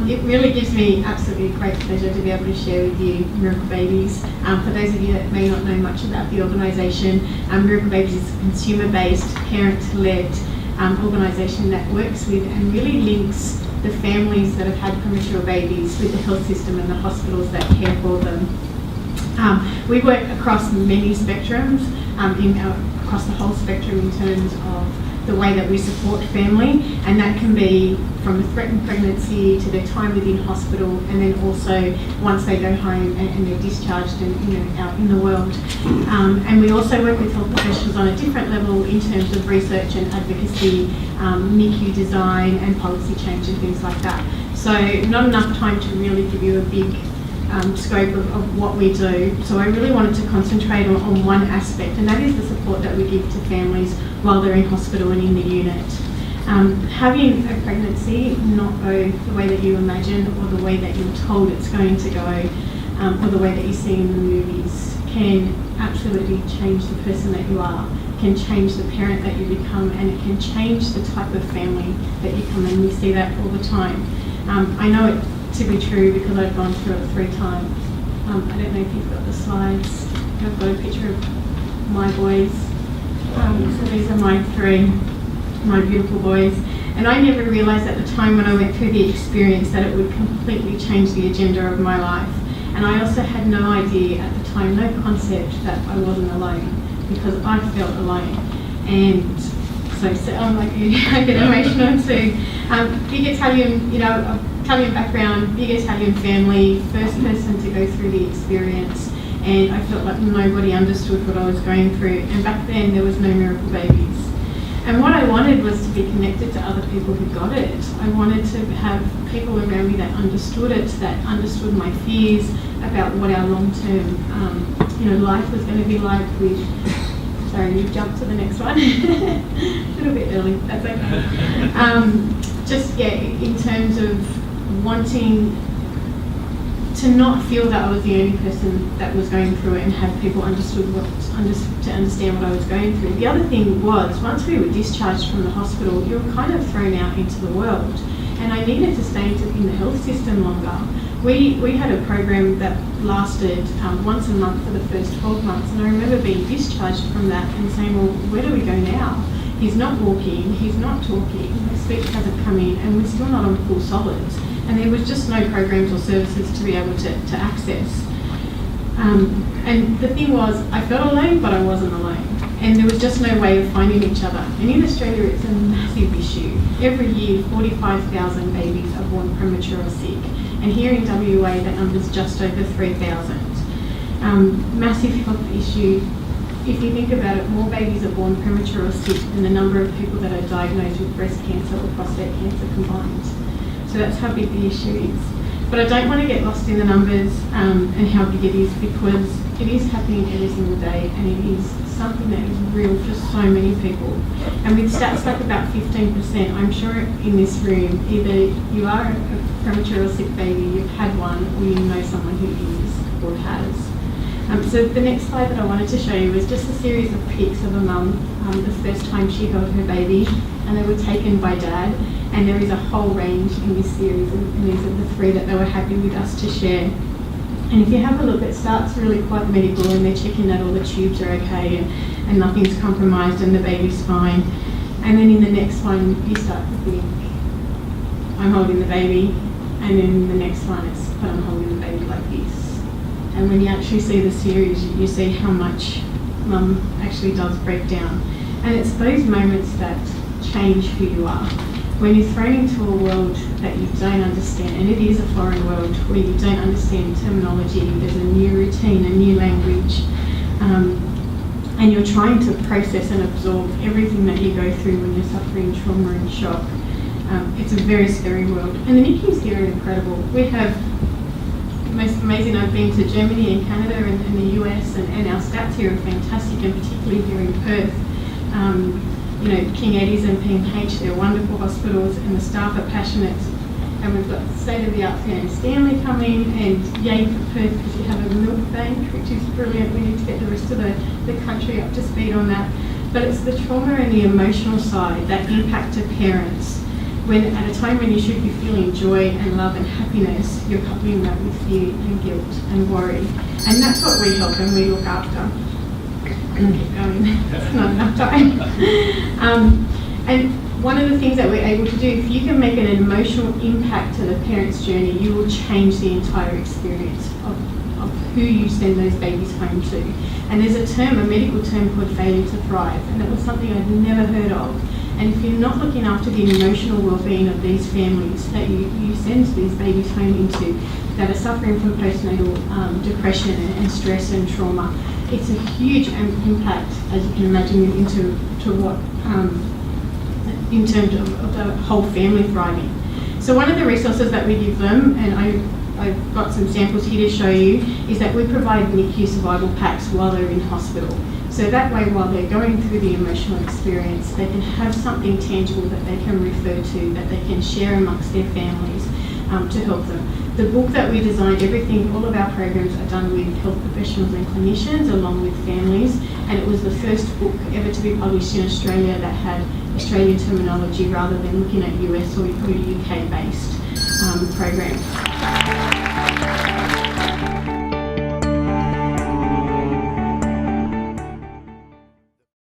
It really gives me absolutely great pleasure to be able to share with you Miracle Babies. For those of you that may not know much about the organisation, Miracle Babies is a consumer-based, parent-led organisation that works with and really links the families that have had premature babies with the health system and the hospitals that care for them. We work across many spectrums, across the whole spectrum in terms of the way that we support family, and that can be from a threatened pregnancy to their time within hospital, and then also once they go home and they're discharged and out in the world. And we also work with health professionals on a different level in terms of research and advocacy, NICU design and policy change and things like that. So not enough time to really give you a big scope of what we do. So I really wanted to concentrate on one aspect, and that is the support that we give to families while they're in hospital and in the unit. Having a pregnancy not go the way that you imagine or the way that you're told it's going to go, or the way that you see in the movies, can absolutely change the person that you are, can change the parent that you become, and it can change the type of family that you come in. We see that all the time. I know it to be true because I've gone through it 3 times. I don't know if you've got the slides. I've got a picture of my boys. So these are my 3, my beautiful boys. And I never realised at the time when I went through the experience that it would completely change the agenda of my life. And I also had no idea at the time, no concept that I wasn't alone, because I felt alone. And so I'm like, I get emotional too. Big Italian, Italian background, big Italian family, first person to go through the experience, and I felt like nobody understood what I was going through. And back then there was no Miracle Babies. And what I wanted was to be connected to other people who got it. I wanted to have people around me that understood it, that understood my fears about what our long-term life was going to be like with... Sorry, you've jumped to the next one. A little bit early, that's okay. In terms of wanting to not feel that I was the only person that was going through it, and have people to understand what I was going through. The other thing was, once we were discharged from the hospital, you were kind of thrown out into the world, and I needed to stay in the health system longer. We had a program that lasted once a month for the first 12 months, and I remember being discharged from that and saying, well, where do we go now? He's not walking, he's not talking, his speech hasn't come in, and we're still not on full solids. And there was just no programs or services to be able to access. And the thing was, I felt alone, but I wasn't alone. And there was just no way of finding each other. And in Australia, it's a massive issue. Every year, 45,000 babies are born premature or sick. And here in WA, that number's just over 3,000. Massive health issue. If you think about it, more babies are born premature or sick than the number of people that are diagnosed with breast cancer or prostate cancer combined. So that's how big the issue is. But I don't want to get lost in the numbers and how big it is, because it is happening every single day, and it is something that is real for so many people. And with stats like about 15%, I'm sure in this room, either you are a premature or sick baby, you've had one, or you know someone who is or has. So the next slide that I wanted to show you was just a series of pics of a mum the first time she held her baby, and they were taken by Dad. And there is a whole range in this series, and these are the 3 that they were happy with us to share. And if you have a look, it starts really quite medical, and they're checking that all the tubes are okay and nothing's compromised and the baby's fine. And then in the next one, you start to think, I'm holding the baby, and then the next one is, but I'm holding the baby like this. And when you actually see the series, you see how much Mum actually does break down. And it's those moments that change who you are. When you're thrown into a world that you don't understand, and it is a foreign world where you don't understand terminology, there's a new routine, a new language, and you're trying to process and absorb everything that you go through when you're suffering trauma and shock. It's a very scary world. And the NICUs here are incredible. We have, most amazing, I've been to Germany and Canada and the US, and our stats here are fantastic, and particularly here in Perth. King Eddie's and PMH, they're wonderful hospitals, and the staff are passionate. And we've got state-of-the-art Fiona Stanley coming, and yay for Perth because you have a milk bank, which is brilliant. We need to get the rest of the country up to speed on that. But it's the trauma and the emotional side that impact to parents when at a time when you should be feeling joy and love and happiness, you're coupling that with fear and guilt and worry. And that's what we help and we look after. And keep going, it's not enough time. And one of the things that we're able to do, if you can make an emotional impact to the parent's journey, you will change the entire experience of who you send those babies home to. And there's a term, a medical term called failure to thrive, and it was something I'd never heard of. And if you're not looking after the emotional well-being of these families that you send these babies home into, that are suffering from postnatal depression and stress and trauma, it's a huge impact, as you can imagine, into what in terms of the whole family thriving. So one of the resources that we give them, and I've got some samples here to show you, is that we provide NICU survival packs while they're in hospital. So that way, while they're going through the emotional experience, they can have something tangible that they can refer to, that they can share amongst their families to help them. The book that we designed, everything, all of our programs are done with health professionals and clinicians along with families, and it was the first book ever to be published in Australia that had Australian terminology rather than looking at US or UK based programs.